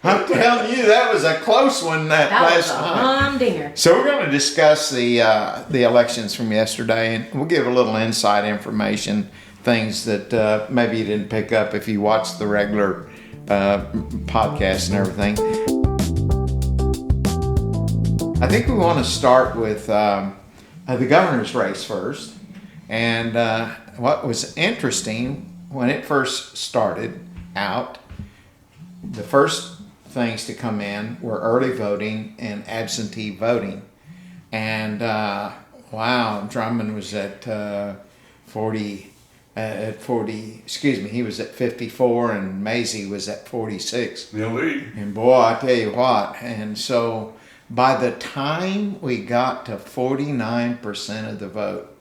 I'm telling you, that was a close one that last was a night. humdinger. So we're going to discuss the elections from yesterday, and we'll give a little inside information, things that maybe you didn't pick up if you watched the regular podcast and everything. I think we want to start with the governor's race first. And what was interesting, when it first started out, the first things to come in were early voting and absentee voting. And wow, Drummond was at 40, he was at 54, and Mazie was at 46. The lead. And boy, I tell you what, and so by the time we got to 49% of the vote,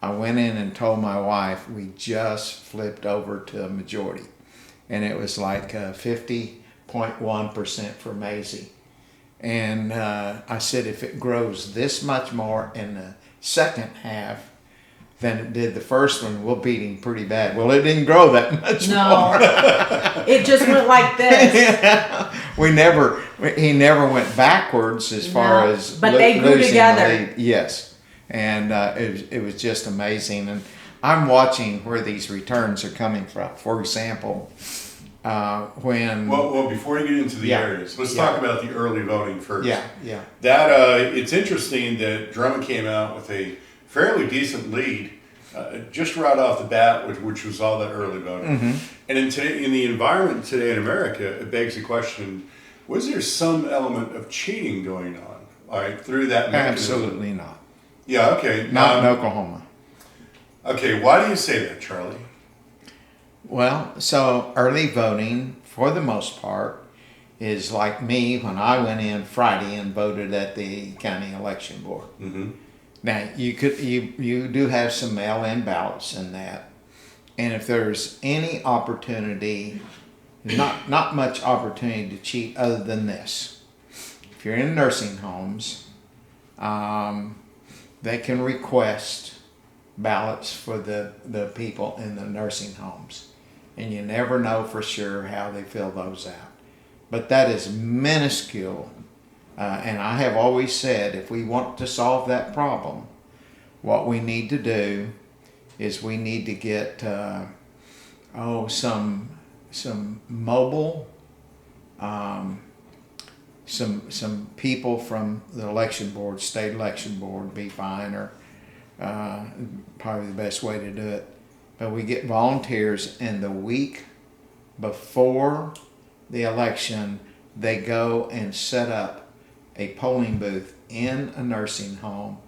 I went in and told my wife we just flipped over to a majority. And it was like 50.1% for Mazie. And I said, if it grows this much more in the second half than it did the first one, we'll beat him pretty bad. Well, it didn't grow that much more. It just went like this. Yeah. He never went backwards as far as but they grew together. The lead. Yes. And it was just amazing. And I'm watching where these returns are coming from. For example, when... Well, before you get into the areas, let's talk about the early voting first. Yeah. That, it's interesting that Drummond came out with a fairly decent lead just right off the bat, which was all that early voting. Mm-hmm. And in the environment today in America, it begs the question, was there some element of cheating going on, all right, through that mechanism? Absolutely not. Yeah, okay. Not in Oklahoma. Okay, why do you say that, Charlie? Well, so early voting, for the most part, is like me when I went in Friday and voted at the county election board. Mm-hmm. Now, you do have some mail-in ballots in that, and if there's any opportunity, not much opportunity to cheat other than this. If you're in nursing homes, they can request ballots for the people in the nursing homes, and you never know for sure how they fill those out. But that is minuscule. And I have always said, if we want to solve that problem, what we need to do is we need to get some mobile, some people from the election board, state election board, be fine, or probably the best way to do it. But we get volunteers, and the week before the election, they go and set up a polling booth in a nursing home,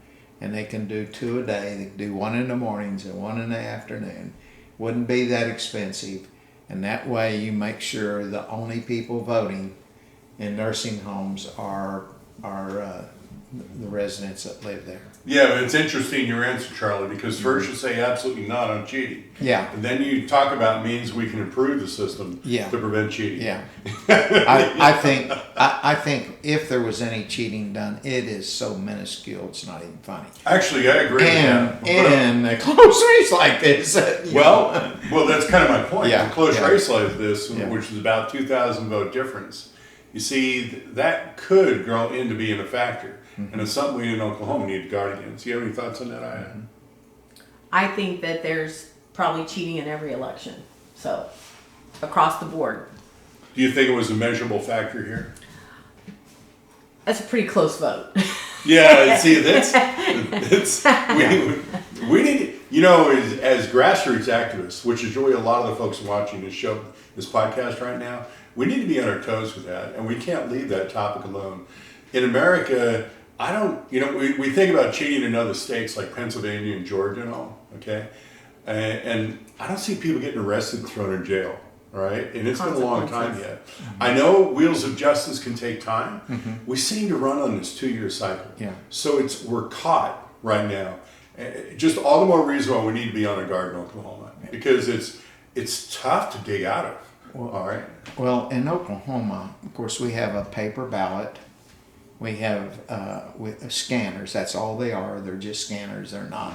and they can do 2 a day. They can do 1 in the mornings and 1 in the afternoon. Wouldn't be that expensive, and that way you make sure the only people voting in nursing homes are the residents that live there. Yeah, but it's interesting your answer, Charlie, because first you say absolutely not on cheating. Yeah. And then you talk about means we can improve the system Yeah. to prevent cheating. Yeah. I think if there was any cheating done, it is so minuscule it's not even funny. Actually, I agree with that. In a close race like this. Well, that's kind of my point. Yeah, A close yeah. race like this, Yeah. which is about 2,000 vote difference, you see, that could grow into being a factor. Mm-hmm. And it's something we in Oklahoma need to guard against. Do you have any thoughts on that, Aya? I think that there's probably cheating in every election. So, across the board. Do you think it was a measurable factor here? That's a pretty close vote. Yeah, see, we need, as grassroots activists, which is really a lot of the folks watching this podcast right now, we need to be on our toes with that, and we can't leave that topic alone. In America, we think about cheating in other states like Pennsylvania and Georgia and all, okay? And I don't see people getting arrested and thrown in jail, all right? And it's been a long time yet. Mm-hmm. I know wheels of justice can take time. Mm-hmm. We seem to run on this 2-year cycle. Yeah. So we're caught right now. Just all the more reason why we need to be on our guard in Oklahoma, because it's tough to dig out of. Well, all right. Well, in Oklahoma, of course, we have a paper ballot. We have with scanners. That's all they are. They're just scanners. They're not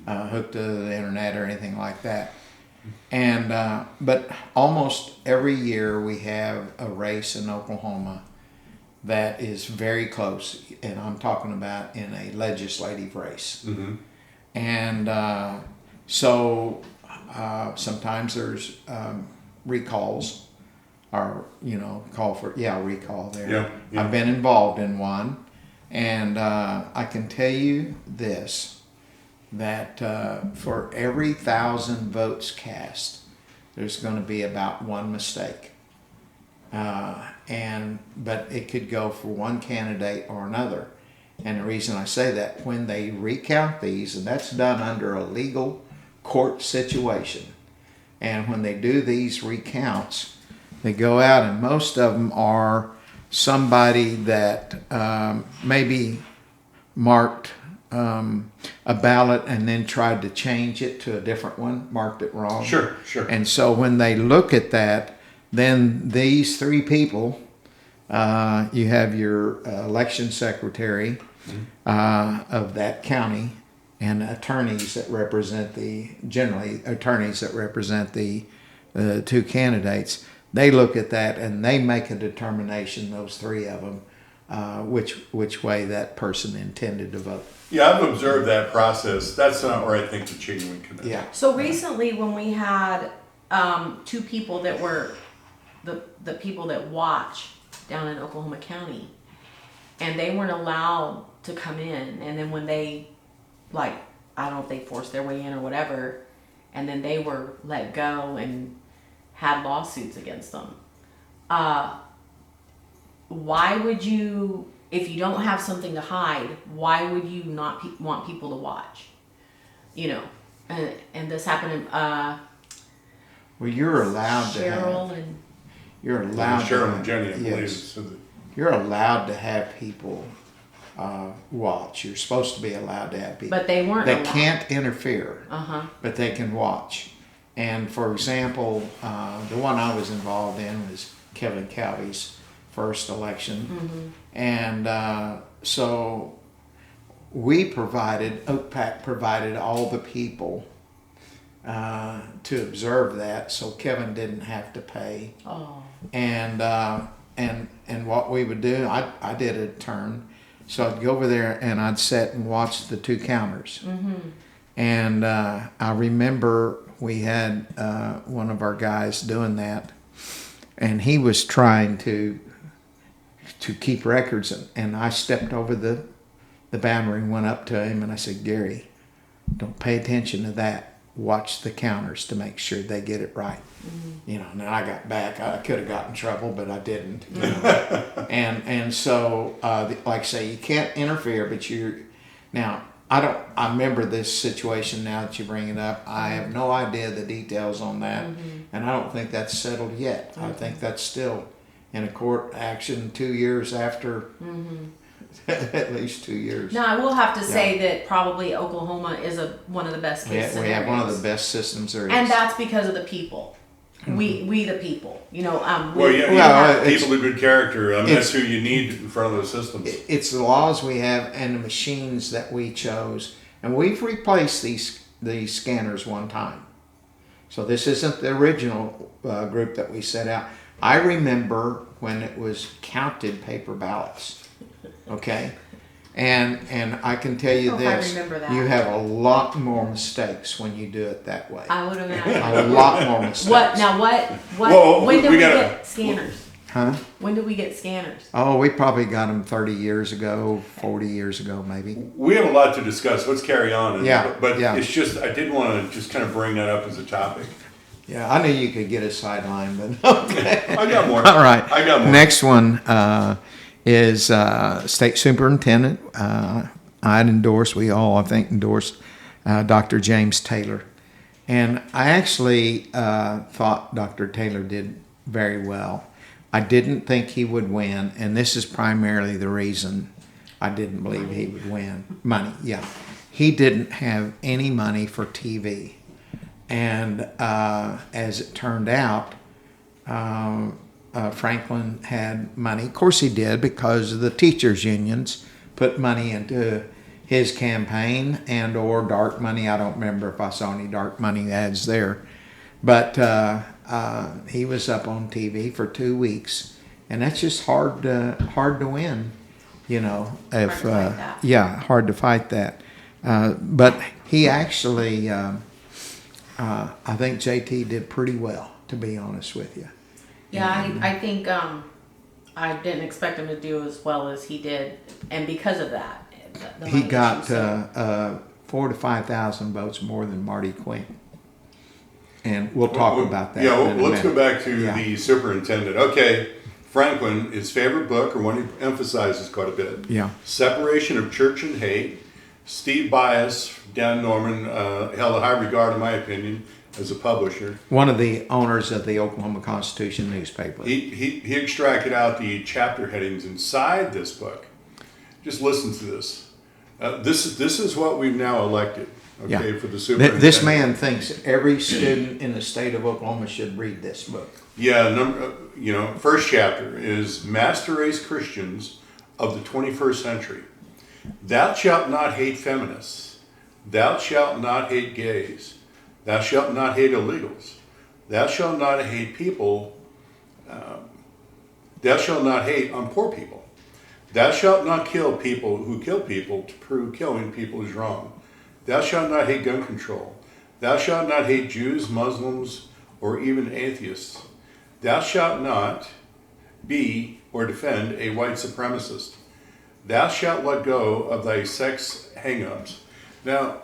hooked to the internet or anything like that. And but almost every year we have a race in Oklahoma that is very close, and I'm talking about in a legislative race. Mm-hmm. And so sometimes there's recalls, or call for recall there. Yeah, yeah. I've been involved in one, and I can tell you this, that for every 1,000 votes cast, there's going to be about one mistake. But it could go for one candidate or another. And the reason I say that, when they recount these, and that's done under a legal court situation, and when they do these recounts, they go out, and most of them are somebody that maybe marked a ballot and then tried to change it to a different one, marked it wrong. Sure. And so when they look at that, then these three people, you have your election secretary of that county, and attorneys that represent the two candidates. They look at that and they make a determination, those three of them, which way that person intended to vote. Yeah, I've observed that process. That's not where I think the cheating would come in. Yeah. So recently, when we had two people that were the people that watch down in Oklahoma County, and they weren't allowed to come in, and then when they, I don't know if they forced their way in or whatever, and then they were let go and had lawsuits against them. Why would you, if you don't have something to hide, why would you not want people to watch? And this happened in Well, you're allowed to have. Cheryl and You're allowed. Cheryl and Jenny, I believe. Yes. So that, You're allowed to have people watch. You're supposed to be allowed to have people. but they weren't They allowed. can't interfere, Uh-huh. but they can watch. And for example, the one I was involved in was Kevin Calvey's first election. And so OPAC provided all the people to observe that, so Kevin didn't have to pay. Oh. And what we would do, I did a turn, so I'd go over there and I'd sit and watch the two counters. And I remember we had one of our guys doing that, and he was trying to keep records, and I stepped over the boundary and went up to him and I said, "Gary, don't pay attention to that. Watch the counters to make sure they get it right." And then I got back. I could have gotten in trouble, but I didn't. And so, like I say, you can't interfere, but now, I remember this situation now that you bring it up. I have no idea the details on that, and I don't think that's settled yet. I think that's still in a court action 2 years after, at least 2 years. Now, I will have to say that probably Oklahoma is one of the best case We have one of the best systems there is. and that's because of the people. We the people. well, yeah, Well, people of good character. That's who you need in front of those systems. It's the laws we have and the machines that we chose, and we've replaced these scanners one time. So this isn't the original group that we set out. I remember when it was counted paper ballots. Okay, and I can tell you this: I remember that. you have a lot more mistakes when you do it that way. I would imagine. A lot more mistakes. Whoa, when did we we gotta- get scanners? Huh? When did we get scanners? Oh, we probably got them 30 years ago, 40 years ago, maybe. We have a lot to discuss. Let's carry on. Yeah, But yeah. it's just, I did want to just kind of bring that up as a topic. Yeah, I knew you could get a sideline, but okay. I got more. All right. I got more. Next one is State Superintendent. We all, I think, endorsed Dr. James Taylor. And I actually thought Dr. Taylor did very well. I didn't think he would win, and this is primarily the reason I didn't believe he would win. Money, yeah. He didn't have any money for TV. And as it turned out, Franklin had money. Of course he did, because the teachers' unions put money into his campaign and or dark money. I don't remember if I saw any dark money ads there. But he was up on TV for 2 weeks, and that's just hard to win. You know, if Hard to fight that. yeah, hard to fight that. But he actually, I think JT did pretty well, to be honest with you. Yeah, I think I didn't expect him to do as well as he did, and because of that, the He money got issue, so- 4,000 to 5,000 votes more than Marty Quinn, and we'll talk about that. Yeah, in a let's go minute. back to Yeah. the superintendent. Okay, Franklin, his favorite book, or one he emphasizes quite a bit. Yeah. Separation of Church and Hate. Steve Bias, down Norman, held a high regard, in my opinion, as a publisher. One of the owners of the Oklahoma Constitution newspaper. He extracted out the chapter headings inside this book. Just listen to this. This is what we've now elected. Okay, Yeah. for the superintendent. This man thinks every student in the state of Oklahoma should read this book. Yeah, first chapter is Master Race Christians of the 21st Century. Thou shalt not hate feminists. Thou shalt not hate gays. Thou shalt not hate illegals. Thou shalt not hate people. Thou shalt not hate on poor people. Thou shalt not kill people who kill people to prove killing people is wrong. Thou shalt not hate gun control. Thou shalt not hate Jews, Muslims, or even atheists. Thou shalt not be or defend a white supremacist. Thou shalt let go of thy sex hang-ups. Now,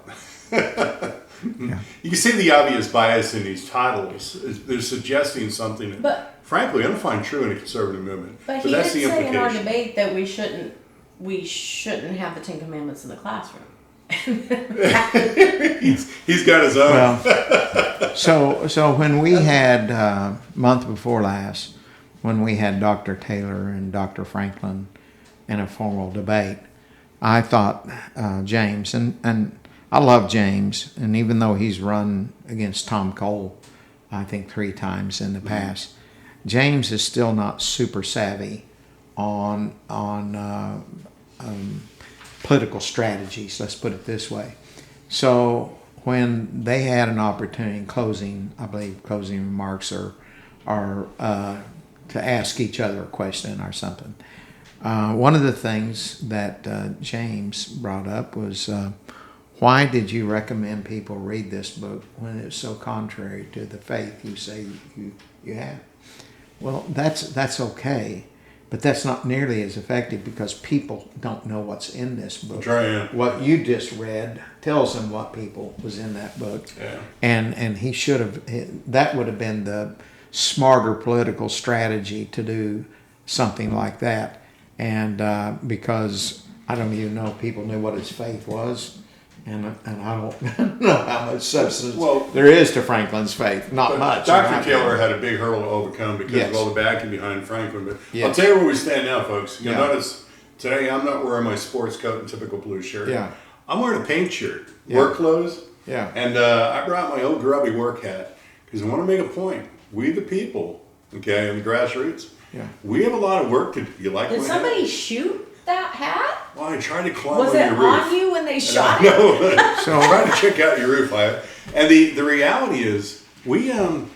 you can see the obvious bias in these titles. They're suggesting something that, But- frankly, I don't find true in a conservative movement. But So he did that's the say in our implication. debate that we shouldn't have the Ten Commandments in the classroom. He's got his own. Well, so when we had month before last, when we had Dr. Taylor and Dr. Franklin in a formal debate, I thought James, and I love James, and even though he's run against Tom Cole, I think 3 times in the past, James is still not super savvy on political strategies, let's put it this way. So when they had an opportunity in closing remarks or to ask each other a question or something, one of the things that James brought up was, why did you recommend people read this book when it's so contrary to the faith you say you have? Well, that's okay, but that's not nearly as effective because people don't know what's in this book. That's right, yeah. What you just read tells them what people was in that book. Yeah. And he should have, that would have been the smarter political strategy to do something like that. And because I don't even know if people knew what his faith was. And I don't know how much substance there is to Franklin's faith. Not much. Dr. Taylor had a big hurdle to overcome because Yes. of all the backing behind Franklin. But I'll Yes. tell you where we stand now, folks. You'll Yeah. notice today I'm not wearing my sports coat and typical blue shirt. Yeah. I'm wearing a paint shirt, Yeah. work clothes. Yeah. And I brought my old grubby work hat because I want to make a point. We the people, okay, and the grassroots, Yeah. we have a lot of work to do. You like Did my somebody hat? shoot that hat? Well, I tried to climb Was on it your roof. on you when they shot it? No, So- trying to check out your roof. And the reality is, we have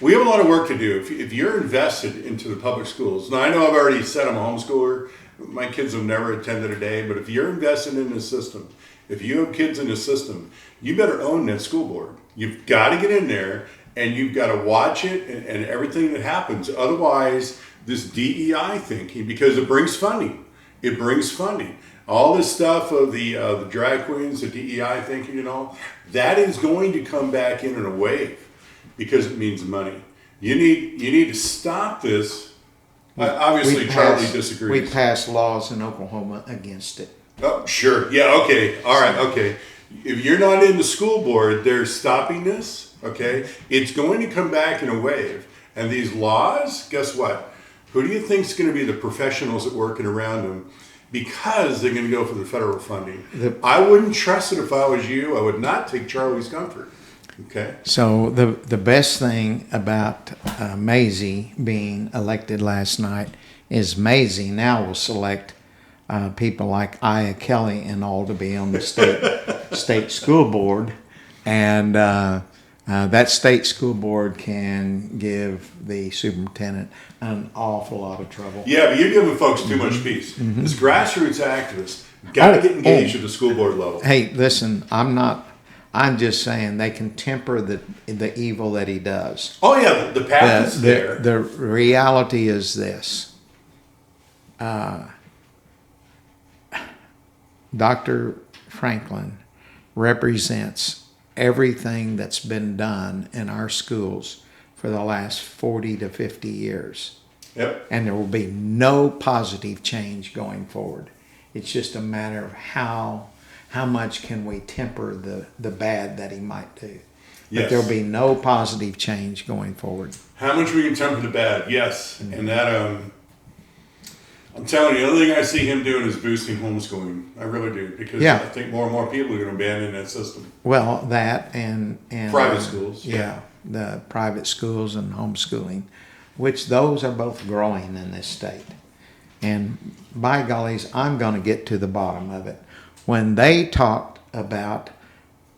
a lot of work to do. If you're invested into the public schools, now I know I've already said I'm a homeschooler. My kids have never attended a day, but if you're invested in the system, if you have kids in the system, you better own that school board. You've got to get in there and you've got to watch it and everything that happens. Otherwise, this DEI thinking, because it brings funding. It brings funding. All this stuff of the drag queens, the DEI thinking and all, that is going to come back in a wave because it means money. You need to stop this. Obviously, Charlie disagrees. We passed laws in Oklahoma against it. Oh, sure. Yeah, okay. All right, okay. If you're not in the school board, they're stopping this, okay? It's going to come back in a wave. And these laws, guess what? Who do you think is going to be the professionals that working around them? Because they're going to go for the federal funding. I wouldn't trust it if I was you. I would not take Charlie's comfort. Okay. So the best thing about Maisie being elected last night is Maisie now will select people like Aya Kelly and all to be on the state school board, and That state school board can give the superintendent an awful lot of trouble. Yeah, but you're giving folks too much peace. As grassroots activists, got to get engaged at the school board level. Hey, listen, I'm just saying they can temper the evil that he does. Oh yeah, the path is there. The reality is this. Dr. Franklin represents everything that's been done in our schools for the last 40 to 50 years. Yep. And there will be no positive change going forward. It's just a matter of how much can we temper the bad that he might do. But Yes. there'll be no positive change going forward. How much we can temper the bad, yes. And that, I'm telling you, the only thing I see him doing is boosting homeschooling. I really do. Because Yeah. I think more and more people are going to abandon that system. Well, that and Private schools. Yeah, the private schools and homeschooling, which those are both growing in this state. And by gollies, I'm going to get to the bottom of it. When they talked about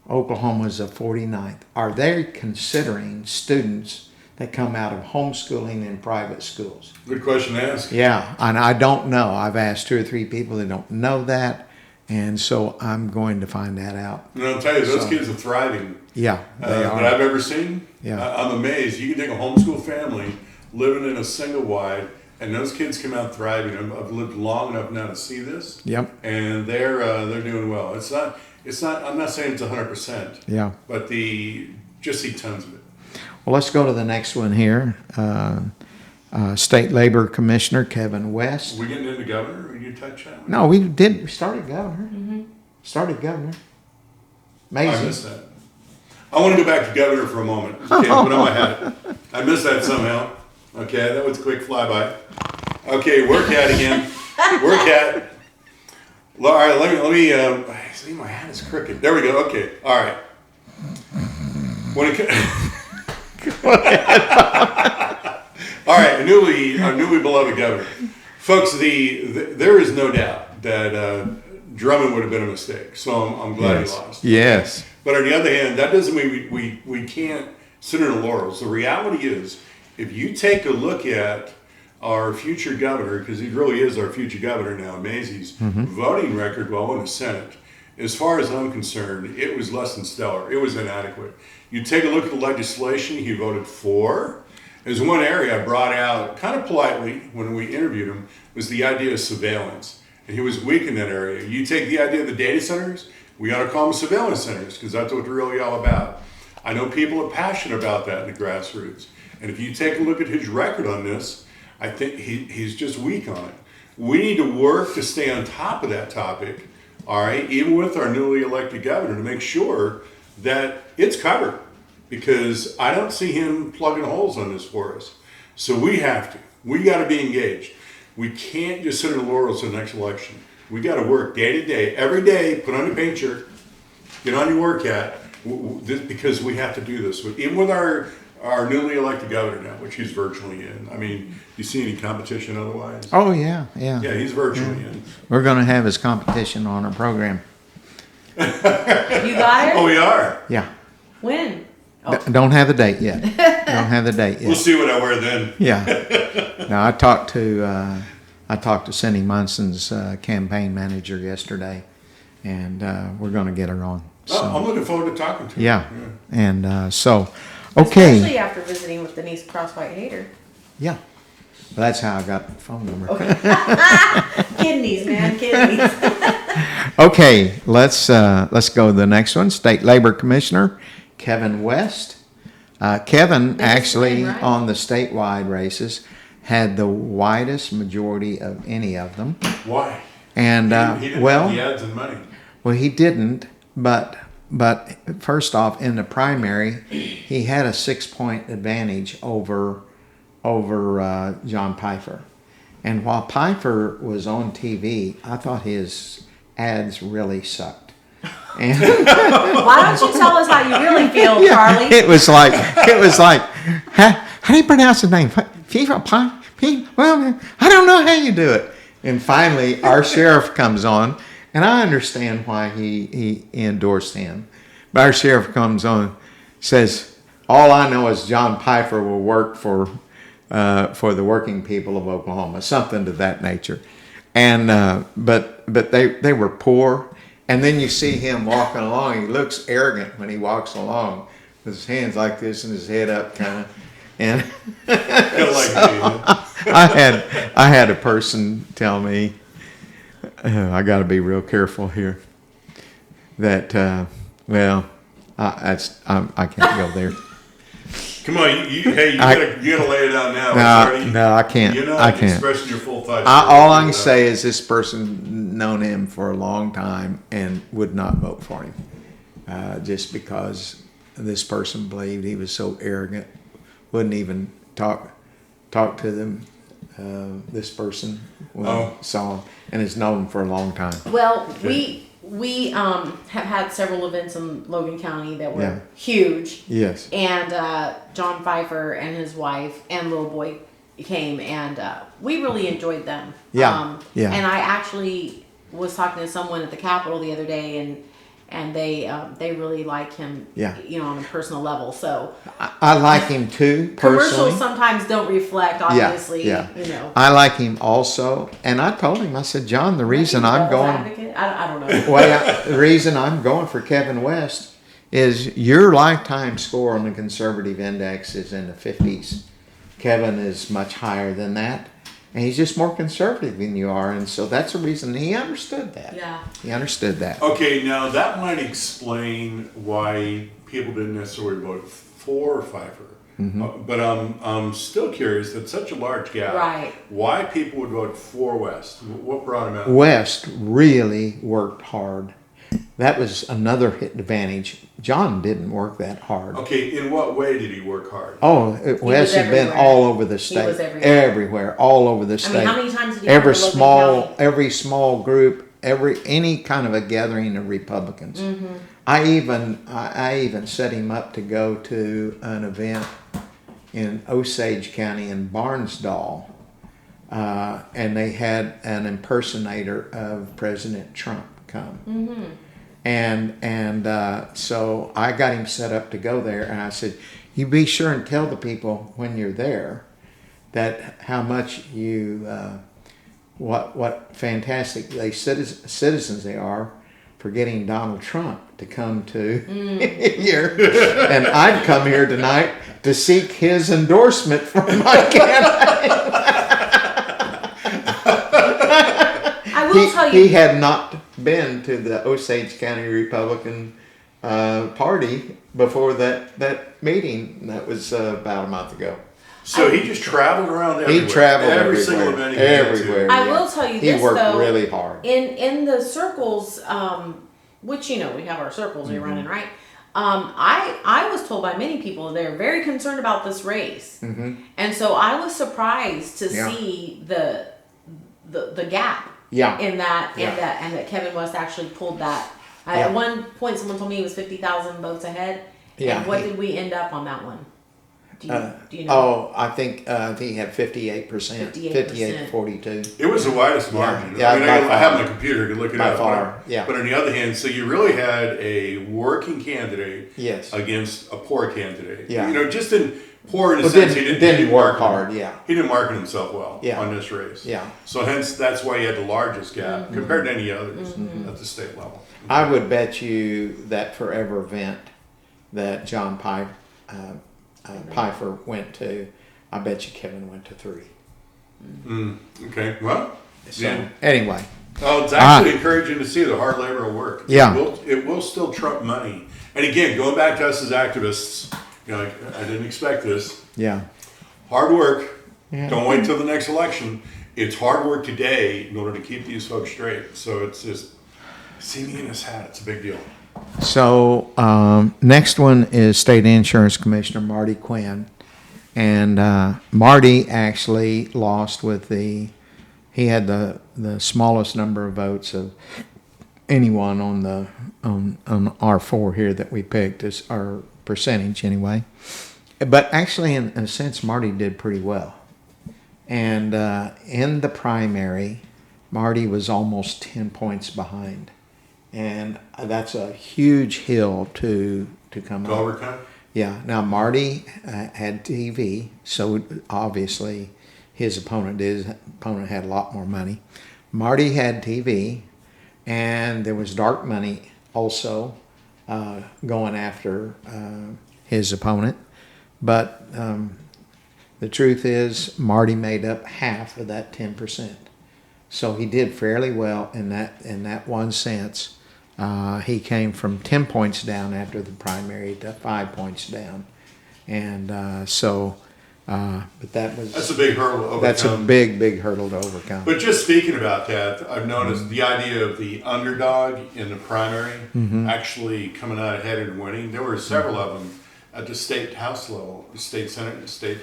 Oklahoma's the 49th, are they considering students that come out of homeschooling in private schools? Good question to ask. Yeah, and I don't know. I've asked 2 or 3 people that don't know that, and so I'm going to find that out. And I'll tell you, those kids are thriving. Yeah, they are. That I've ever seen. Yeah. I'm amazed. You can take a homeschool family living in a single wide, and those kids come out thriving. I've lived long enough now to see this. Yep. And they're doing well. It's not. I'm not saying it's 100%. Yeah. But just see tons of it. Well, let's go to the next one here. State Labor Commissioner Kevin West. Are we getting into governor? Or you touch that one? No, we did. We started governor. Started governor. I Amazing. missed that. I want to go back to governor for a moment. Okay, put on my hat. I missed that somehow. Okay, that was a quick flyby. Okay, work hat again. Work hat. All right, let me see, my hat is crooked. There we go. Okay, all right. When it all right, our newly beloved governor. Folks, there is no doubt that Drummond would have been a mistake. So I'm glad he lost. Yes. But on the other hand, that doesn't mean we can't sit in the laurels. The reality is, if you take a look at our future governor, because he really is our future governor now, Maisie's voting record while in the Senate, as far as I'm concerned, it was less than stellar. It was inadequate. You take a look at the legislation he voted for. There's one area I brought out kind of politely when we interviewed him, was the idea of surveillance. And he was weak in that area. You take the idea of the data centers, we ought to call them surveillance centers, because that's what they're really all about. I know people are passionate about that in the grassroots. And if you take a look at his record on this, I think he's just weak on it. We need to work to stay on top of that topic, all right, even with our newly elected governor, to make sure that it's covered. Because I don't see him plugging holes on this for us. So we got to be engaged. We can't just sit in the laurels to the next election. We got to work day to day, every day, put on your paint shirt, get on your work hat, because we have to do this. Even with our newly elected governor now, which he's virtually in. I mean, do you see any competition otherwise? Oh, yeah. Yeah, he's virtually in. We're going to have his competition on our program. You got her? Oh, we are? Yeah. When? Don't have the date yet. Don't have the date yet. We'll see what I wear then. Yeah. Now I talked to Cindy Munson's campaign manager yesterday, and we're going to get her on. So, I'm looking forward to talking to her. yeah. And so, okay. Especially after visiting with Denise Crosswhite Hater. Yeah. That's how I got the phone number. Kidneys, man, kidneys. Okay, let's go to the next one. State Labor Commissioner Kevin West. Kevin actually right? on the statewide races had the widest majority of any of them. Why? And He didn't have the ads and money. well, he didn't. But first off, in the primary, he had a 6-point advantage over John Pfeiffer. And while Pfeiffer was on TV, I thought his ads really sucked. And Why don't you tell us how you really feel, Charlie? it was like, how do you pronounce his name? Well, I don't know how you do it. And finally, our sheriff comes on, and I understand why he endorsed him. But our sheriff comes on, says, all I know is John Pfeiffer will work for the working people of Oklahoma, something to that nature. And but they were poor. And then you see him walking along. He looks arrogant when he walks along, with his hands like this and his head up, kind of. And I had a person tell me, I got to be real careful here. That I can't go there. Come on, you gotta lay it out now. No, I can't. You're not I can't. expressing your full thoughts. All I can say is this person known him for a long time and would not vote for him, just because this person believed he was so arrogant, wouldn't even talk to them. This person saw him and has known him for a long time. Well, we have had several events in Logan County that were huge. Yes. And John Pfeiffer and his wife and little boy came, and we really enjoyed them. Yeah. And I actually was talking to someone at the Capitol the other day, and they really like him. Yeah. On a personal level. So I like him too. Personally. Commercials sometimes don't reflect, obviously. Yeah. I like him also, and I told him. I said, John, the reason I'm going. Advocate? I don't know. Well, the reason I'm going for Kevin West is your lifetime score on the conservative index is in the 50s. Kevin is much higher than that. And he's just more conservative than you are. And so that's the reason he understood that. Yeah. He understood that. Okay, now that might explain why people didn't necessarily vote for Pfeiffer. Mm-hmm. But I'm still curious, that's such a large gap. Right. Why people would vote for West? What brought him out? West really worked hard. That was another advantage. John didn't work that hard. Okay, in what way did he work hard? Oh, West had been all over the state. He was everywhere, all over the state. I mean, how many times did he come to Logan County? Every small group, any kind of a gathering of Republicans. Mm-hmm. I even set him up to go to an event in Osage County in Barnsdall, and they had an impersonator of President Trump come. Mm-hmm. And so I got him set up to go there, and I said, you be sure and tell the people when you're there that how much you, what fantastic citizens they are for getting Donald Trump to come to here. And I've come here tonight to seek his endorsement for my campaign. I will tell you. He had not been to the Osage County Republican Party before that meeting. That was about a month ago. So he just traveled around everywhere. He traveled every everywhere. single event he Everywhere. I will tell you this, he worked though, really hard. In the circles, which we have our circles we're running, right? I was told by many people they're very concerned about this race, and so I was surprised to see the gap. Yeah. In that, and that Kevin West actually pulled that. At one point, someone told me he was 50,000 votes ahead. Yeah. And what did we end up on that one? Do you know? Oh, I think he had 58%. 58-42. It was the widest margin. Yeah, I mean, I have my computer to look it up. By far, yeah. But on the other hand, so you really had a working candidate against a poor candidate. Yeah. Just in poor in the sense he didn't work hard. Yeah. He didn't market himself well Yeah. on this race. Yeah. So hence that's why he had the largest gap compared to any others at the state level. I would bet you that forever event that John Pfeiffer went to, I bet you Kevin went to 3. Okay. Well. So anyway. Oh, it's actually encouraging to see the hard labor will work. Yeah. It will still trump money. And again, going back to us as activists, I didn't expect this. Yeah. Hard work. Yeah. Don't wait till the next election. It's hard work today in order to keep these folks straight. So it's just, see me in his hat. It's a big deal. So next one is State Insurance Commissioner Marty Quinn. And Marty actually lost with he had the smallest number of votes of anyone on R4 here that we picked as our percentage anyway. But actually, in a sense, Marty did pretty well. And in the primary, Marty was almost 10 points behind. And that's a huge hill to come to overcome? Yeah. Now Marty had TV, so obviously his opponent did. His opponent had a lot more money. Marty had TV, and there was dark money also going after his opponent. But the truth is, Marty made up half of that 10%. So he did fairly well in that one sense. He came from 10 points down after the primary to 5 points down, and but that's a big hurdle to overcome. That's a big hurdle to overcome. But just speaking about that, I've noticed the idea of the underdog in the primary actually coming out ahead and winning. There were several of them at the state house level, the state senate, the state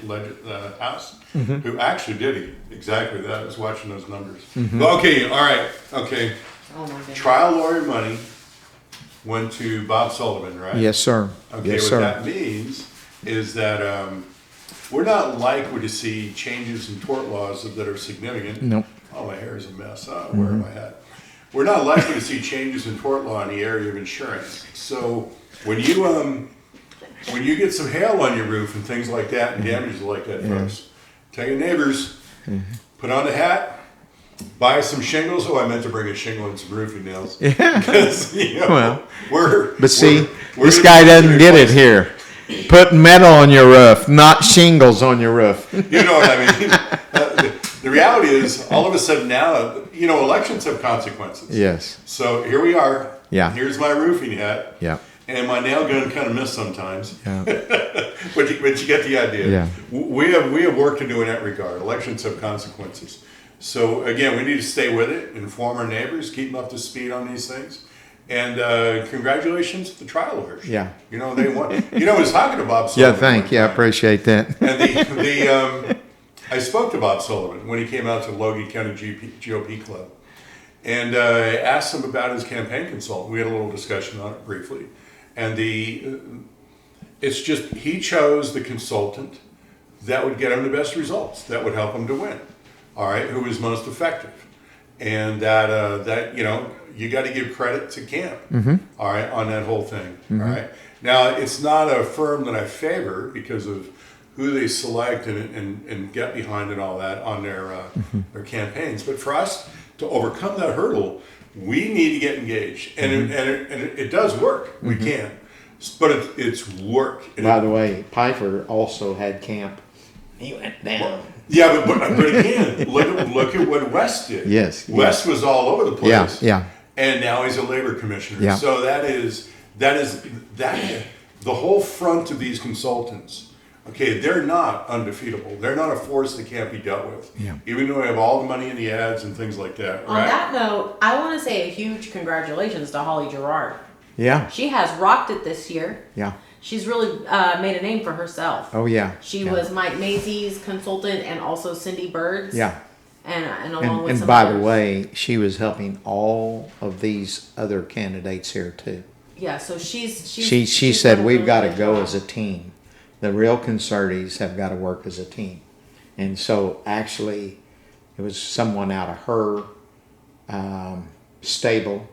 house, who actually did exactly that. I was watching those numbers. Okay, all right, okay. Oh my goodness. Trial lawyer money went to Bob Sullivan, right? Yes, sir. Okay, yes, what sir. that means is that we're not likely to see changes in tort laws that are significant. Nope. Oh, my hair is a mess. Where am I at? We're not likely to see changes in tort law in the area of insurance. So when you get some hail on your roof and things like that and damages like that, folks, tell your neighbors, put on the hat, buy some shingles. Oh, I meant to bring a shingle and some roofing nails. Yeah. Because, this guy doesn't get it here. Put metal on your roof, not shingles on your roof. You know what I mean? The reality is, all of a sudden now, elections have consequences. Yes. So here we are. Yeah. Here's my roofing hat. Yeah. And my nail gun kind of missed sometimes. Yeah. but you get the idea. Yeah. We have work to do in that regard. Elections have consequences. So again, we need to stay with it, inform our neighbors, keep them up to speed on these things. And congratulations to the trial lawyers. Yeah. They won. I was talking to Bob Sullivan. I appreciate that. And I spoke to Bob Sullivan when he came out to Logan County GOP Club, and asked him about his campaign consultant. We had a little discussion on it briefly, and it's just he chose the consultant that would get him the best results, that would help him to win. All right, who was most effective, and that you got to give credit to Camp. All right, on that whole thing. All right, now it's not a firm that I favor because of who they select and get behind and all that on their campaigns. But for us to overcome that hurdle, we need to get engaged, and it does work. We can, but it's work. By the way, Piper also had Camp. He went down. Yeah, but again, look at what West did. Yes. West was all over the place. Yeah. And now he's a labor commissioner. Yeah. So that is the whole front of these consultants. Okay, they're not undefeatable. They're not a force that can't be dealt with. Yeah. Even though they have all the money in the ads and things like that. On that note, I want to say a huge congratulations to Holly Gerard. Yeah. She has rocked it this year. Yeah. She's really made a name for herself. Oh yeah. She was Mike Macy's consultant and also Cindy Bird's. Yeah. And along with and some by others. the way, she was helping all of these other candidates here too. Yeah, so she said done a we've really got to good go job. as a team. The real conservatives have got to work as a team, and so actually, it was someone out of her stable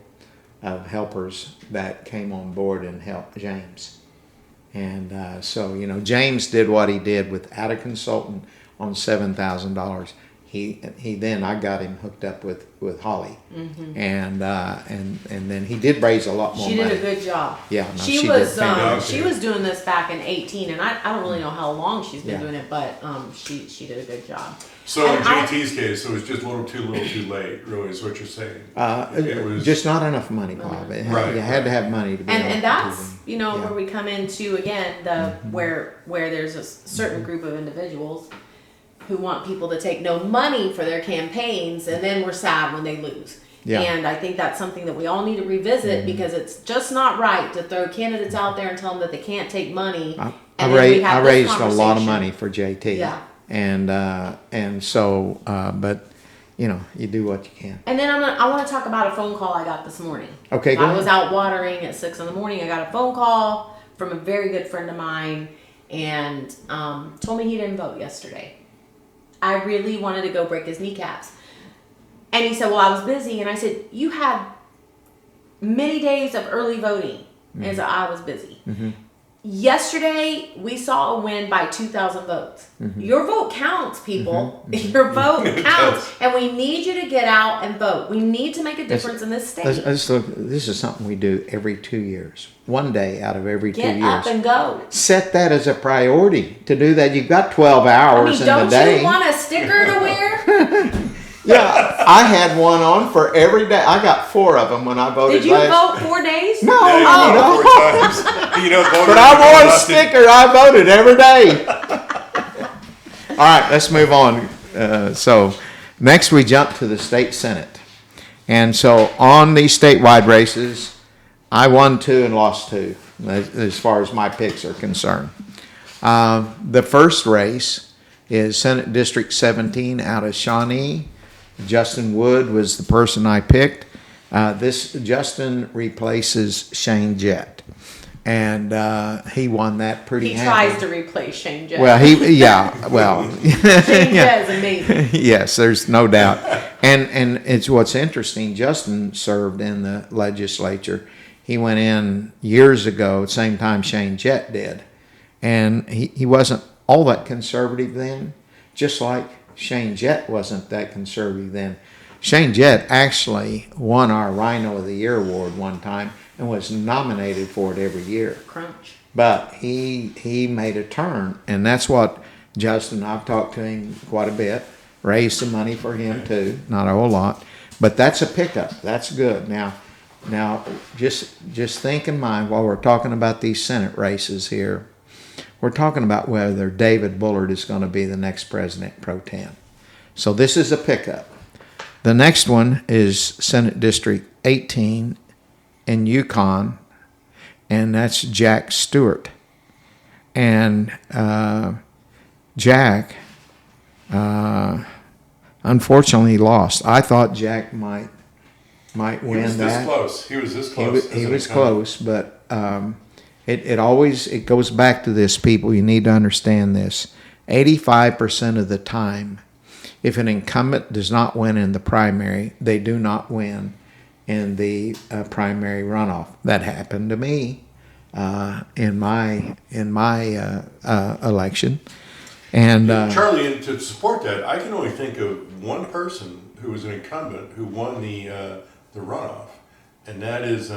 of helpers that came on board and helped James. And so James did what he did without a consultant on $7,000. He then I got him hooked up with Holly, and then he did raise a lot more She money. did a good job. Yeah, no, she she was did fantastic. she was doing this back in 2018, and I don't really know how long she's been Yeah. doing it, but she did a good job. So in And JT's case, it was just a little too late, really, is what you're saying. It was Just not enough money, Bob. Right, You had to have money to be able to And do that's them. where Yeah. we come into again the where there's a certain group of individuals who want people to take no money for their campaigns, and then we're sad when they lose. Yeah. And I think that's something that we all need to revisit because it's just not right to throw candidates out there and tell them that they can't take money. I and then we have this raised a lot of conversation. money for JT. Yeah. And so but you do what you can. And then I want to talk about a phone call I got this morning. Okay, go I was ahead. out watering at 6 a.m. I got a phone call from a very good friend of mine, and told me he didn't vote yesterday. I really wanted to go break his kneecaps. And he said, well, I was busy. And I said, you had many days of early voting. And he said, I was busy. yesterday we saw a win by 2,000 votes. Mm-hmm. Your vote counts, people. Your vote counts, and we need you to get out and vote. We need to make a difference in this state. Let's look. This is something we do every 2 years. One day out of every 2 Get years. up and go. Set that as a priority to do that. You've got 12 I hours mean, in don't the day. you want a sticker to wear? Yeah, I had one on for every day. I got 4 of them when I voted Did you last. vote 4 days? No, Yeah, you no. voted 4 times. But I wore a sticker. I voted every day. All right, let's move on. So next we jump to the state senate. And so on these statewide races, I won 2 and lost 2 as far as my picks are concerned. The first race is Senate District 17 out of Shawnee. Justin Wood was the person I picked. This Justin replaces Shane Jett, and he won that pretty. He handily. tries to replace Shane Jett. Well, well, Shane Jett is amazing. yes, there's no doubt, and it's what's interesting. Justin served in the legislature. He went in years ago, same time Shane Jett did, and he wasn't all that conservative then, just like Shane Jett wasn't that conservative then. Shane Jett actually won our Rhino of the Year award one time and was nominated for it every year. Crunch. But he made a turn, and that's what Justin, I've talked to him quite a bit, raised some money for him too, not a whole lot, but that's a pickup. That's good. Now just think in mind while we're talking about these Senate races here, we're talking about whether David Bullard is going to be the next president pro tem. So this is a pickup. The next one is Senate District 18 in Yukon, and that's Jack Stewart. And Jack, unfortunately, lost. I thought Jack might win He was that. this close. He was this close. He was close, but it always goes back to this, people. You need to understand this. 85% of the time, if an incumbent does not win in the primary, they do not win in the primary runoff. That happened to me in my election. And Charlie, and to support that, I can only think of one person who was an incumbent who won the runoff, and that is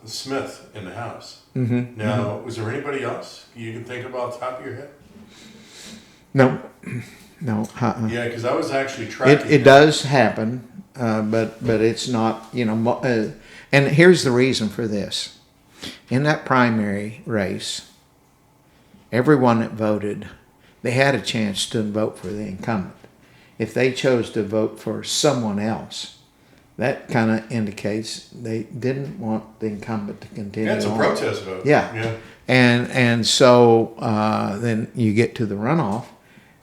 Smith in the House. Mm-hmm. Now, was there anybody else you can think about off the top of your head? no. Yeah, because I was actually tracking. It does happen, but it's not, and here's the reason for this. In that primary race, everyone that voted, they had a chance to vote for the incumbent. If they chose to vote for someone else, that kind of indicates they didn't want the incumbent to continue. Yeah, it's a on. protest vote. Yeah. And so then you get to the runoff,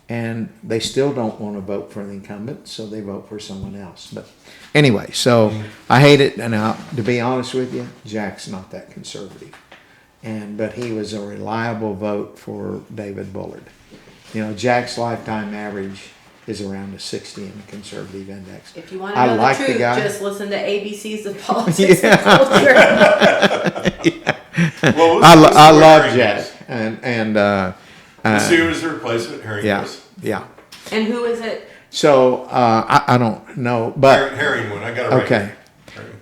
and they still don't want to vote for the incumbent, so they vote for someone else. But anyway, so I hate it. And to be honest with you, Jack's not that conservative, but he was a reliable vote for David Bullard. Jack's lifetime average is around a 60 in the conservative index. If you want to know the truth, just listen to ABC's of Politics and Culture. Well, I love Jack, and let's see who was the replacement. Herring. Yeah. And who is it? So I don't know, but Herring one. I got it right. okay.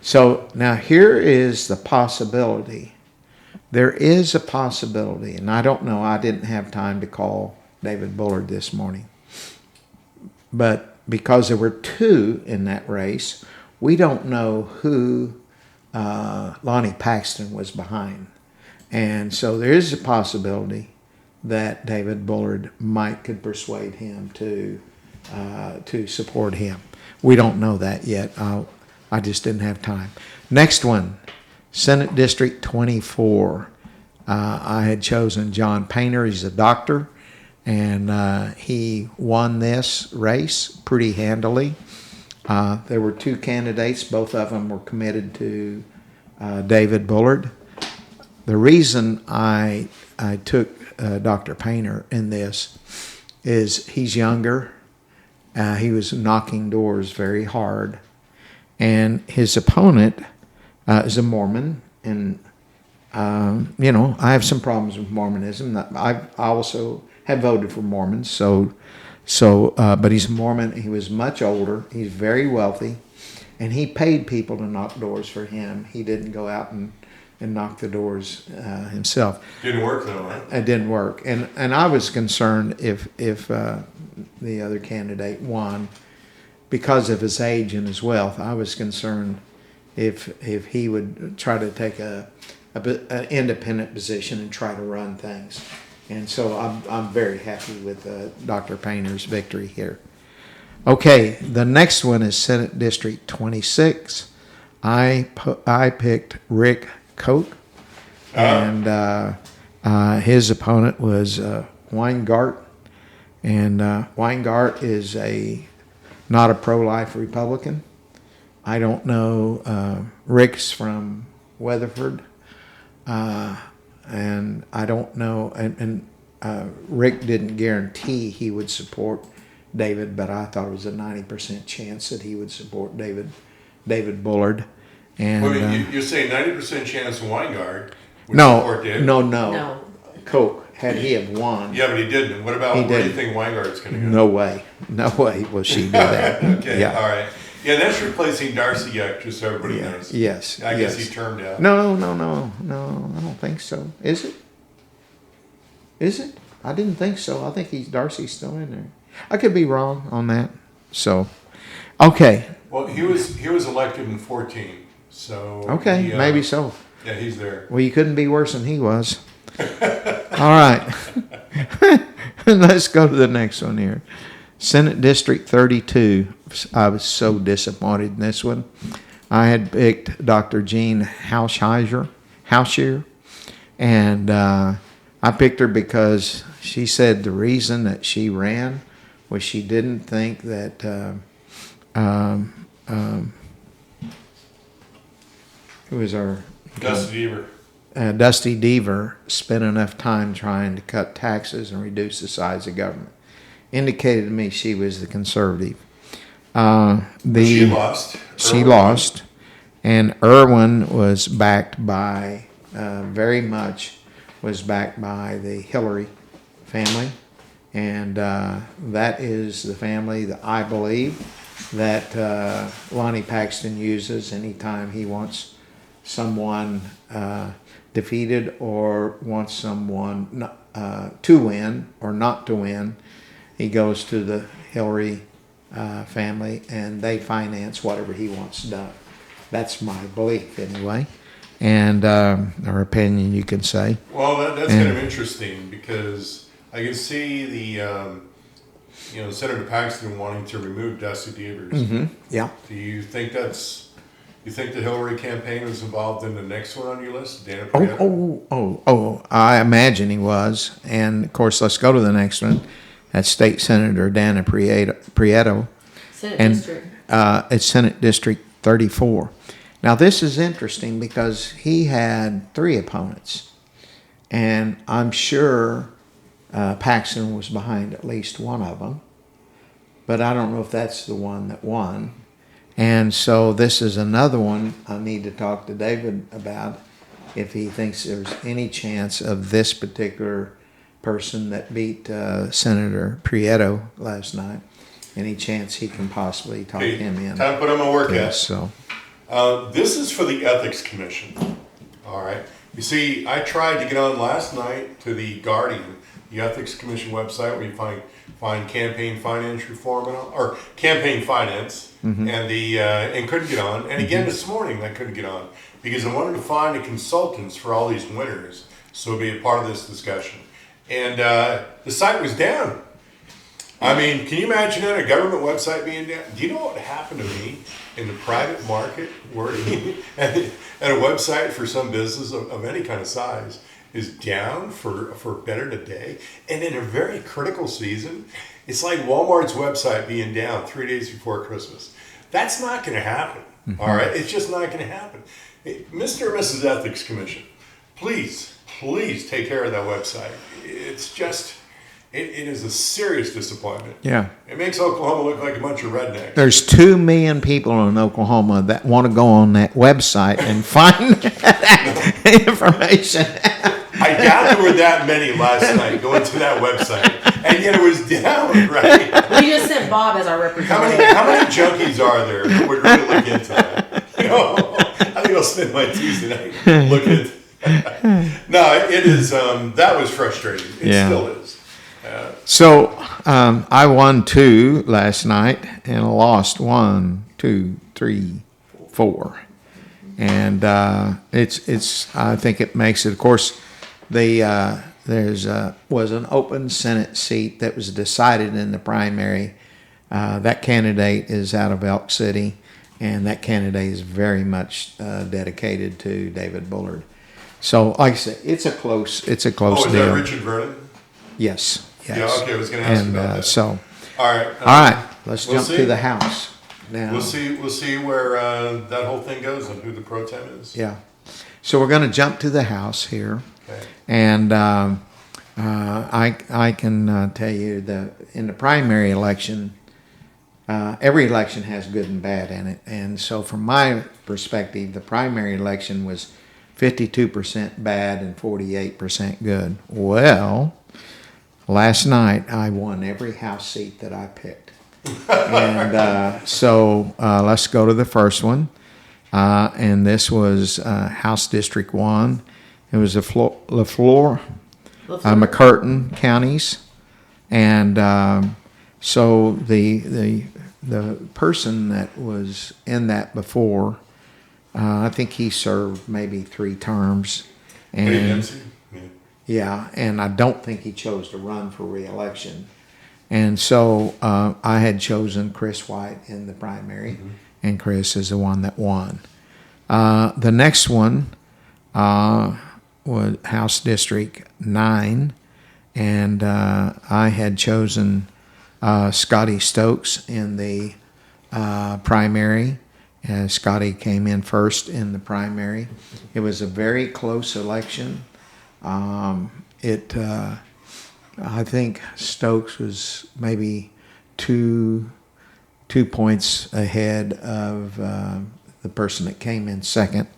So now here is the possibility. There is a possibility, and I don't know. I didn't have time to call David Bullard this morning, but because there were 2 in that race, we don't know who Lonnie Paxton was behind, and so there is a possibility that David Bullard could persuade him to support him. We don't know that yet. I just didn't have time. Next one, Senate District 24. I had chosen John Painter. He's a doctor, and he won this race pretty handily. There were 2 candidates. Both of them were committed to David Bullard. The reason I took Dr. Painter in this is he's younger. He was knocking doors very hard, and his opponent is a Mormon, and I have some problems with Mormonism. I also have voted for Mormons. But he's a Mormon. He was much older. He's very wealthy, and he paid people to knock doors for him. He didn't go out and knock the doors himself. Didn't work though, right? It didn't work, and I was concerned if the other candidate won because of his age and his wealth. I was concerned if he would try to take an independent position and try to run things. And so I'm very happy with Dr. Painter's victory here. Okay, the next one is Senate District 26. I picked Rick Koch, and his opponent was Weingart. And Weingart is not a pro-life Republican. I don't know. Rick's from Weatherford. And I don't know, and Rick didn't guarantee he would support David, but I thought it was a 90% chance that he would support David Bullard. And you're saying 90% chance Weingart would support David? No. Koch, had he have won. Yeah, but he didn't. What about, where do you think Weingart's going to go? No way will she do that. Okay, yeah. All right. Yeah, that's replacing Darcy Yuck, just so everybody knows. Yes. I guess he turned out. No, I don't think so. Is it? Is it? I didn't think so. I think Darcy's still in there. I could be wrong on that. So, okay. Well, he was elected in 2014, so. Okay, maybe so. Yeah, he's there. Well, you couldn't be worse than he was. All right. Let's go to the next one here. Senate District 32. I was so disappointed in this one. I had picked Dr. Jean Hauschier, and I picked her because she said the reason that she ran was she didn't think that who was our Dusty Deaver. Dusty Deaver spent enough time trying to cut taxes and reduce the size of government. Indicated to me she was the conservative. She lost. She lost. And Irwin was backed by, very much was backed by the Hillary family. And that is the family that I believe that Lonnie Paxton uses anytime he wants someone defeated or wants someone to win or not to win. He goes to the Hillary family, and they finance whatever he wants done. That's my belief, anyway, and or opinion, you can say. Well, that's kind of interesting because I can see the Senator Paxton wanting to remove Dusty Deavers. Mm-hmm. Yeah. Do you think you think the Hillary campaign was involved in the next one on your list, Dana Prieto? I imagine he was, and of course, let's go to the next one. That's State Senator Dana Prieto. Senate District. It's Senate District 34. Now, this is interesting because he had 3 opponents. And I'm sure Paxton was behind at least one of them. But I don't know if that's the one that won. And so this is another one I need to talk to David about if he thinks there's any chance of this particular person that beat Senator Prieto last night. Any chance he can possibly talk him in? Time to put him on work Yes, so. This is for the Ethics Commission. All right. You see, I tried to get on last night to the Guardian, the Ethics Commission website, where you find campaign finance reform or campaign finance, and couldn't get on. And again this morning, I couldn't get on because I wanted to find the consultants for all these winners, so be a part of this discussion. And the site was down. I mean, can you imagine that, a government website being down? Do you know what happened to me in the private market working at a website for some business of any kind of size is down for better than a day? And in a very critical season, it's like Walmart's website being down 3 days before Christmas. That's not going to happen, all right? It's just not going to happen. Hey, Mr. or Mrs. Ethics Commission, please take care of that website. it is a serious disappointment. Yeah. It makes Oklahoma look like a bunch of rednecks. There's 2 million people in Oklahoma that want to go on that website and find that information. I doubt there were that many last night going to that website, and yet it was down, right? We just sent Bob as our representative. How many junkies are there who would really look into that? I think I'll spend my Tuesday night looking at No, it is, that was frustrating. It still is. So I won 2 last night and lost 1, 2, 3, 4, and it's. I think it makes it. Of course, was an open Senate seat that was decided in the primary. That candidate is out of Elk City, and that candidate is very much dedicated to David Bullard. So, like I said, it's a close deal. Is that Richard Vernon? Yes. Yeah, okay, I was going to ask about that. So, all right, let's jump to the House now. We'll see where that whole thing goes and who the pro tem is. Yeah. So we're going to jump to the House here, okay. And I can tell you that in the primary election, every election has good and bad in it, and so from my perspective, the primary election was 52% bad and 48% good. Well, last night I won every House seat that I picked. And so let's go to the first one. And this was House District 1. It was the LaFleur, McCurtain counties. And so the person that was in that before, I think he served maybe 3 terms. And yeah, and I don't think he chose to run for re-election. And so I had chosen Chris White in the primary, and Chris is the one that won. The next one was House District 9, and I had chosen Scotty Stokes in the primary. Scotty came in first in the primary. It was a very close election. I think Stokes was maybe two points ahead of the person that came in second,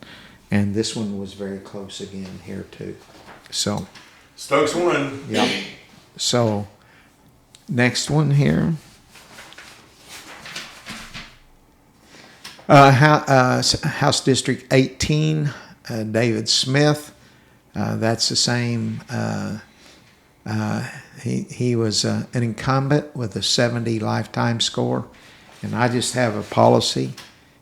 and this one was very close again here too. So Stokes won. Yeah. So next one here. House District 18, David Smith. That's the same. He was an incumbent with a 70 lifetime score, and I just have a policy.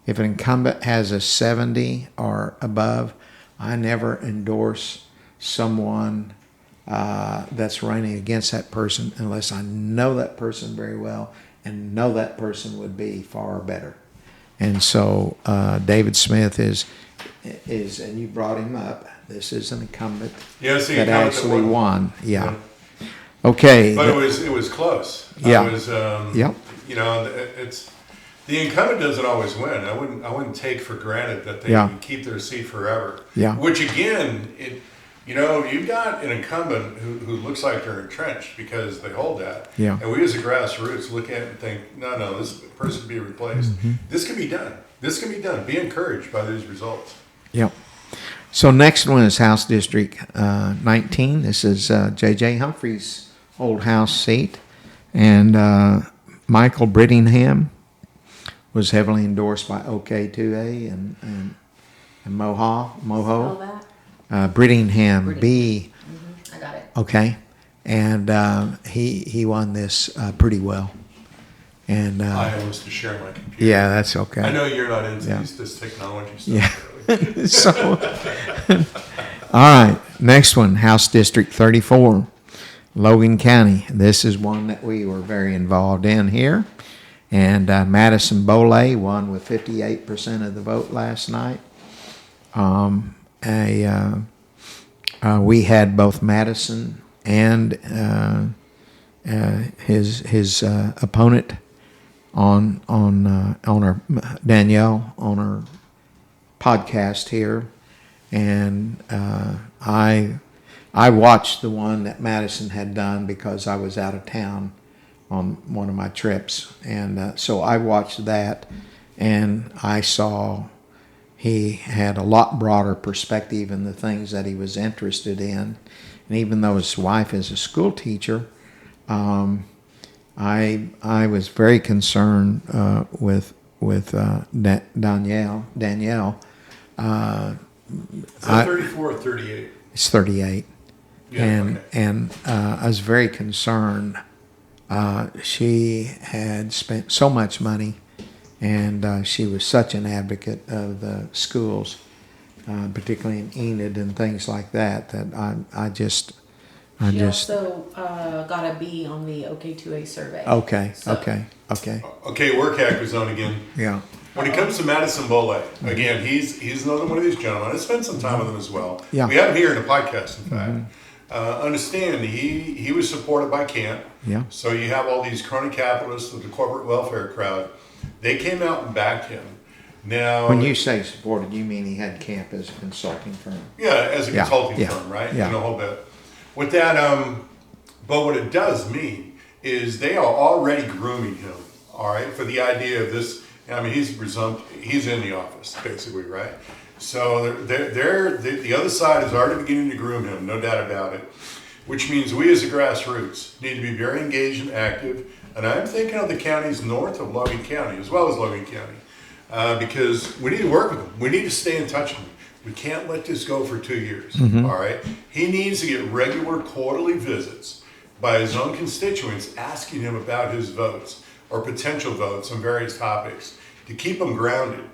If an incumbent has a 70 or above, I never endorse someone that's running against that person unless I know that person very well and know that person would be far better. And so David Smith is, and you brought him up. This is an incumbent that actually won. Yeah. Okay. But it was close. Yeah. It was, it's the incumbent doesn't always win. I wouldn't take for granted that they can keep their seat forever. Yeah. Which again, you've got an incumbent who looks like they're entrenched because they hold that. Yeah. And we as a grassroots look at it and think, no, this person can be replaced. Mm-hmm. This can be done. This can be done. Be encouraged by these results. Yep. So next one is House District 19. This is J.J. Humphrey's old House seat. And Michael Brittingham was heavily endorsed by OK2A and Moho. Brittingham, B. I got it. Okay. And he won this pretty well. And I almost to share my computer. Yeah, that's okay. I know you're not into this technology stuff. Yeah. So, all right. Next one, House District 34, Logan County. This is one that we were very involved in here. And Madison Boley won with 58% of the vote last night. We had both Madison and his opponent on our Danielle on our podcast here, and I I watched the one that Madison had done because I was out of town on one of my trips, and so I watched that, and I saw he had a lot broader perspective in the things that he was interested in, and even though his wife is a school teacher, I was very concerned with Danielle. Is that 34 or 38? It's 38. Yeah, And I was very concerned. She had spent so much money, and she was such an advocate of the schools, particularly in Enid and things like that. That She also got a B on the OK2A survey. Okay. So- Okay. Okay, work hacker zone again. Yeah. When it comes to Madison Bole, again, he's another one of these gentlemen. I spent some time with him as well. Yeah. We have him here in the podcast, in fact. Understand, he was supported by Camp. Yeah. So you have all these crony capitalists with the corporate welfare crowd. They came out and backed him. Now, When you say supported, you mean he had Camp as a consulting firm? yeah, as a Yeah, consulting yeah, firm, right? yeah. You know, a whole bit. With that, but what it does mean is they are already grooming him, all right, for the idea of this. I mean, he's in the office, basically, right? So the other side is already beginning to groom him, no doubt about it, which means we as the grassroots need to be very engaged and active. And I'm thinking of the counties north of Logan County, as well as Logan County, because we need to work with them. We need to stay in touch with them. We can't let this go for 2 years, all right? He needs to get regular quarterly visits by his own constituents asking him about his votes or potential votes on various topics to keep him grounded.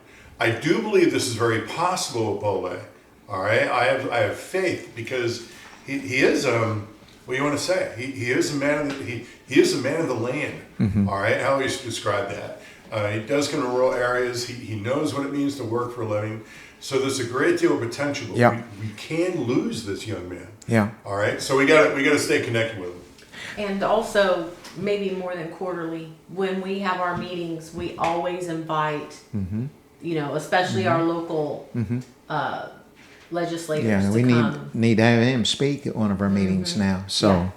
I do believe this is very possible with Bole, all right? I have faith because he is, what do you want to say? He is a man of the, he is a man of the land, all right? How he used to describe that. He does come to rural areas. He knows what it means to work for a living. So there's a great deal of potential. But Yeah. we can lose this young man. Yeah. All right. So we got to stay connected with him. And also, maybe more than quarterly, when we have our meetings, we always invite, especially our local legislators Yeah. to We come. need to have him speak at one of our meetings now. So,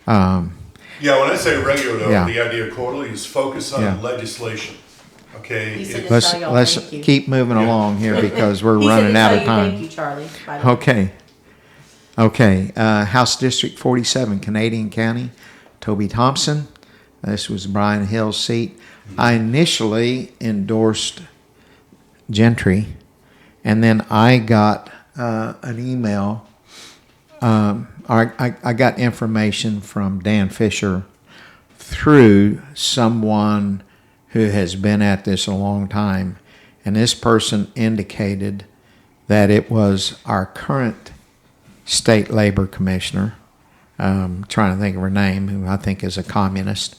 Yeah. When I say regular, though, Yeah. the idea of quarterly is focus on Yeah. legislation. Okay. He said It- to let's tell y'all let's thank you. keep moving along here because we're He said running to out tell of you time. Thank you, Charlie. By the way. Okay. House District 47, Canadian County, Toby Thompson. This was Brian Hill's seat. I initially endorsed Gentry, and then I got an email. I got information from Dan Fisher through someone who has been at this a long time, and this person indicated that it was our current state labor commissioner, trying to think of her name, who I think is a communist,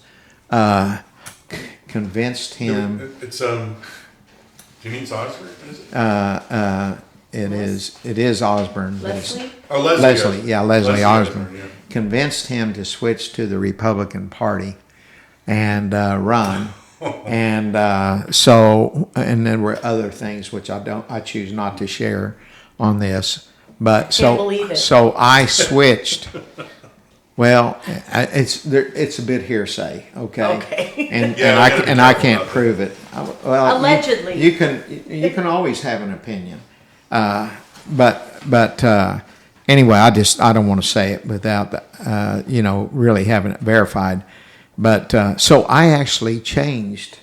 convinced him. It's Denise Osborne, is it? It is Osborne. but it's- Leslie? Oh, Leslie. Leslie, yeah, Leslie Osborne. Yeah. Convinced him to switch to the Republican Party and run. And and there were other things which I choose not to share on this. But Can't believe it. so I switched. Well, it's a bit hearsay, okay? Okay. And Yeah, we gotta be and I careful can't about prove it. Well, Allegedly. you can always have an opinion. But anyway, I don't want to say it without really having it verified. But so I actually changed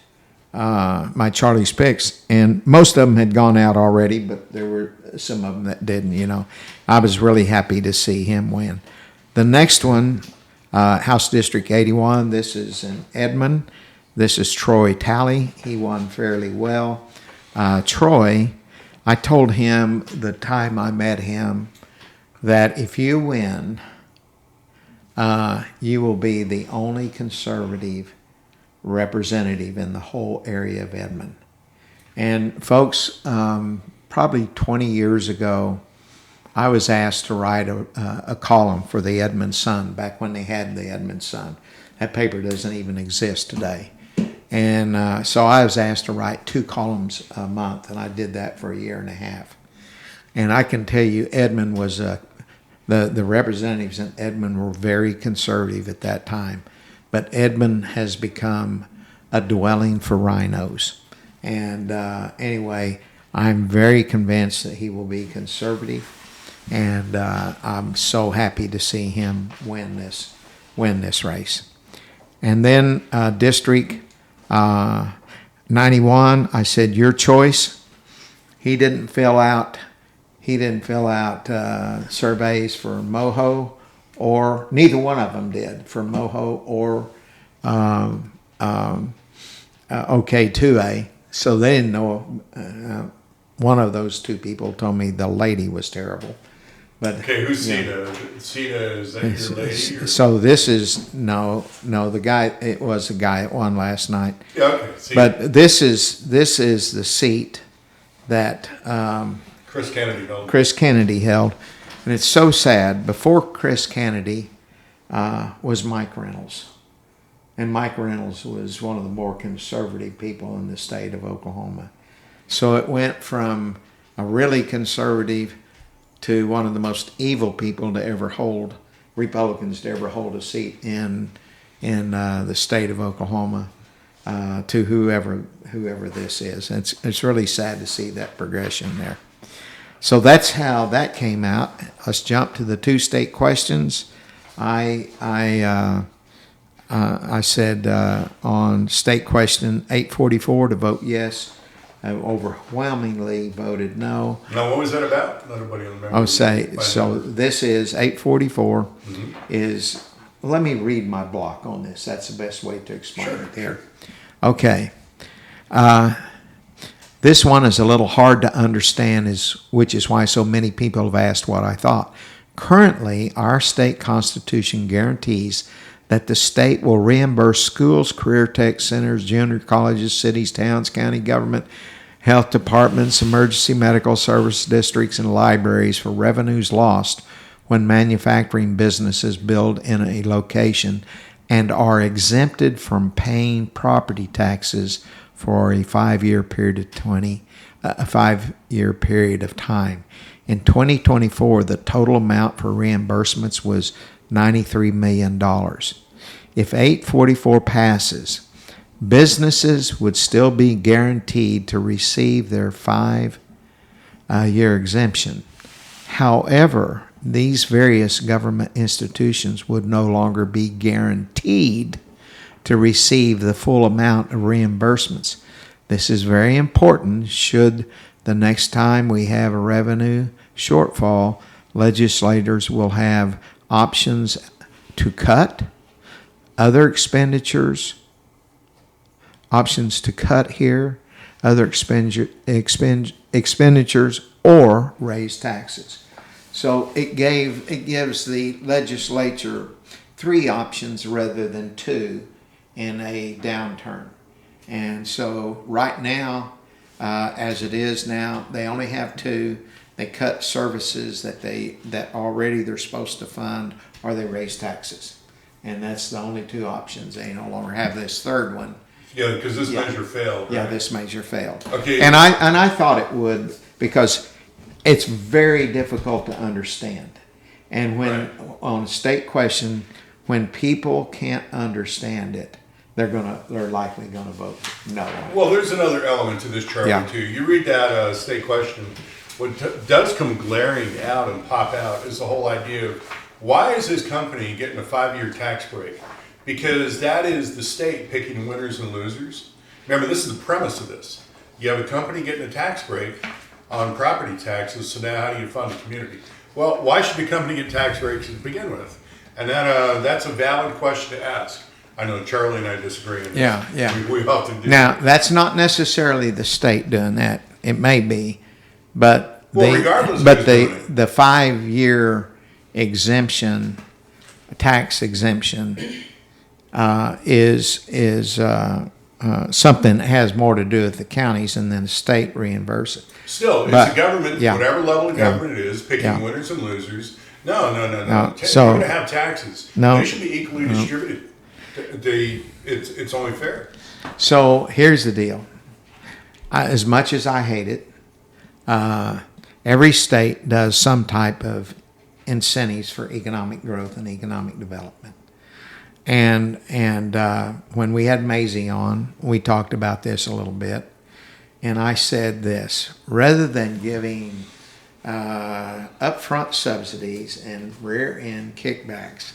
my Charlie's picks, and most of them had gone out already, but there were some of them that didn't. I was really happy to see him win. The next one, House District 81. This is in Edmond. This is Troy Talley. He won fairly well. Troy, I told him the time I met him that if you win, you will be the only conservative representative in the whole area of Edmond. And folks, probably 20 years ago, I was asked to write a column for the Edmond Sun back when they had the Edmond Sun. That paper doesn't even exist today. And so I was asked to write 2 columns a month, and I did that for a year and a half. And I can tell you, Edmond was a the representatives in Edmond were very conservative at that time, but Edmond has become a dwelling for rhinos. And anyway, I'm very convinced that he will be conservative, and I'm so happy to see him win this race. And then District 91, I said your choice. He didn't fill out surveys for Moho, or neither one of them did for Moho or OK2A. So they didn't know. One of those two people told me the lady was terrible. But okay, who's Sita? Sita, is that your lady? Or? So this is no. The guy. It was the guy that won last night. Yeah, okay. Sita. But this is the seat that Chris Kennedy held, and it's so sad. Before Chris Kennedy was Mike Reynolds, and Mike Reynolds was one of the more conservative people in the state of Oklahoma. So it went from a really conservative to one of the most evil people to ever hold, Republicans to ever hold a seat in the state of Oklahoma, to whoever this is. And it's really sad to see that progression there. So that's how that came out. Let's jump to the two state questions. I said on state question 844 to vote yes. I overwhelmingly voted no. Now, what was that about? Not everybody remembers. I'll say, so this is 844 is, let me read my block on this. That's the best way to explain it here. Okay. This one is a little hard to understand, which is why so many people have asked what I thought. Currently, our state constitution guarantees that the state will reimburse schools, career tech centers, junior colleges, cities, towns, county government, health departments, emergency medical service districts, and libraries for revenues lost when manufacturing businesses build in a location and are exempted from paying property taxes for a 5-year period of time. In 2024, the total amount for reimbursements was $93 million. If 844 passes, businesses would still be guaranteed to receive their 5-year exemption. However, these various government institutions would no longer be guaranteed to receive the full amount of reimbursements. This is very important. Should the next time we have a revenue shortfall, legislators will have options to cut other expenditures, options to cut here, other expenditures, or raise taxes. So it gives the legislature 3 options rather than 2 in a downturn. And so right now, as it is now, they only have 2. They cut services that already they're supposed to fund, or they raise taxes. And that's the only 2 options. They no longer have this third one. Yeah, because this measure failed. Right? Yeah, this measure failed. Okay. And I thought it would, because it's very difficult to understand. And when on a state question, when people can't understand it, they're likely gonna vote no. Well, there's another element to this, Charlie, too. You read that state question. What does come glaring out and pop out is the whole idea of why is this company getting a 5-year tax break? Because that is the state picking winners and losers. Remember, this is the premise of this. You have a company getting a tax break on property taxes, so now how do you fund the community? Well, why should the company get tax breaks to begin with? And that's a valid question to ask. I know Charlie and I disagree. Yeah. We often do. Now, that's not necessarily the state doing that. It may be, but regardless, the 5-year exemption, tax exemption, is something that has more to do with the counties, and then the state reimburse it. Still, it's the government, whatever level of government it is, picking winners and losers. No. So, you're going to have taxes. No. They should be equally distributed. It's only fair. So here's the deal. As much as I hate it, every state does some type of incentives for economic growth and economic development. And when we had Maisie on, we talked about this a little bit. And I said this: rather than giving upfront subsidies and rear end kickbacks,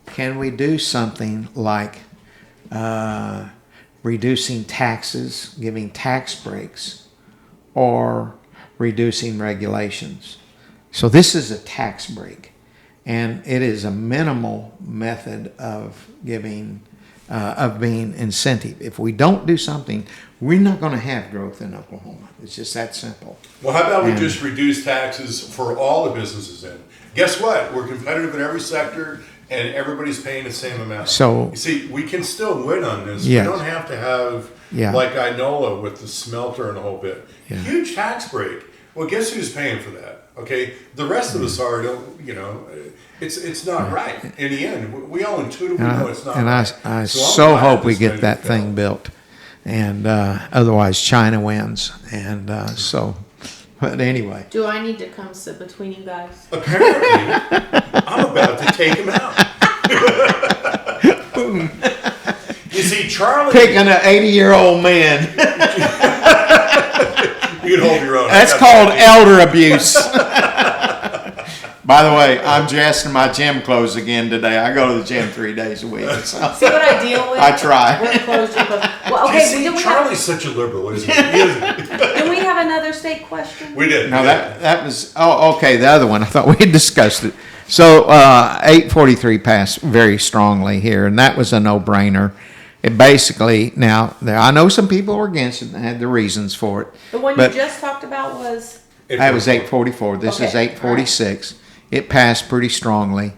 can we do something like reducing taxes, giving tax breaks, or reducing regulations? So this is a tax break, and it is a minimal method of giving being incentive. If we don't do something, we're not going to have growth in Oklahoma. It's just that simple. Well, how about we just reduce taxes for all the businesses in? Guess what? We're competitive in every sector, and everybody's paying the same amount. So you see, we can still win on this. Yes. We don't have to have like Inola with the smelter and the whole bit. Yeah. Huge tax break. Well, guess who's paying for that? Okay, the rest of us are. It's not right. In the end, we all intuitively know it's not. And right. I So so I'm glad hope we this get that failed. thing built, and otherwise China wins. And but anyway. Do I need to come sit between you guys? Apparently, I'm about to take him out. You see, Charlie. Picking an 80-year-old man. You can hold your own. That's called elder abuse. By the way, I'm dressed in my gym clothes again today. I go to the gym 3 days a week. So See what I deal with? I try. We're closed. Well, You okay. see, Did we Charlie's such a liberal, isn't he? He isn't. do we have another state question? We did. No, we did. that was okay. The other one, I thought we had discussed it. So 843 passed very strongly here, and that was a no-brainer. It basically I know some people were against it and had their reasons for it. The one but you just talked about was that was 844. This is Okay, 846. It passed pretty strongly,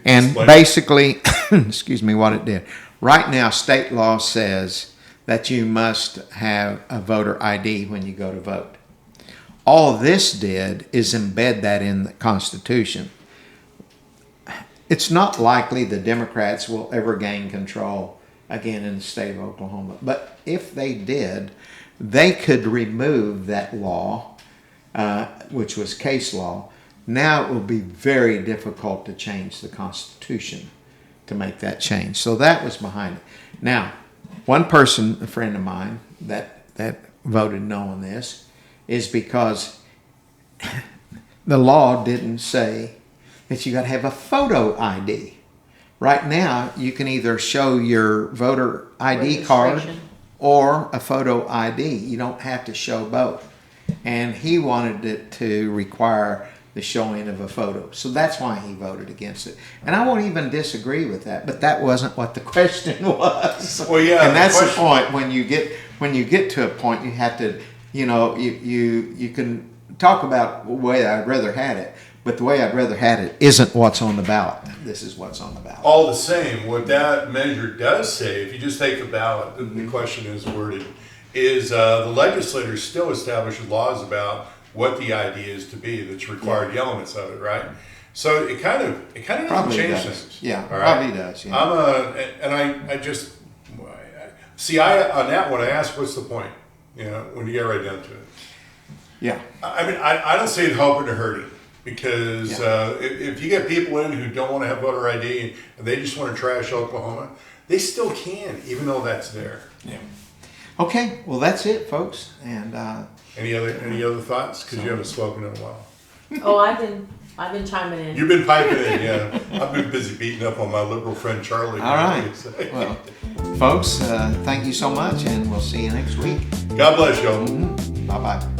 and Explain. basically, excuse me, what it did. Right now, state law says that you must have a voter ID when you go to vote. All this did is embed that in the Constitution. It's not likely the Democrats will ever gain control again in the state of Oklahoma. But if they did, they could remove that law, which was case law. Now it will be very difficult to change the Constitution to make that change. So that was behind it. Now, one person, a friend of mine, that voted no on this is because the law didn't say that you got to have a photo ID. Right now, you can either show your voter ID card Registration. or a photo ID. You don't have to show both. And he wanted it to require the showing of a photo. So that's why he voted against it. And I won't even disagree with that, but that wasn't what the question was. Well, yeah, and that's the question- point. When you get to a point, you have to, you can talk about the way I'd rather had it, but the way I'd rather had it isn't what's on the ballot. This is what's on the ballot. All the same, what that measure does say, if you just take the ballot, the question is worded, is the legislature still establishes laws about what the ID is to be, that's required, the elements of it, right? So it kind of doesn't Probably change does. things. Yeah, all right? probably does. Yeah. I just see, on that one, I ask, what's the point? When you get right down to it. Yeah. I mean, I don't see it helping or hurting, because if you get people in who don't want to have voter ID and they just want to trash Oklahoma, they still can, even though that's there. Yeah. Okay. Well, that's it, folks. And Any other thoughts? Because you haven't spoken in a while. Oh, I've been chiming in. You've been piping in, yeah. I've been busy beating up on my liberal friend Charlie. all right. Well, folks, thank you so much, and we'll see you next week. God bless y'all. Bye bye.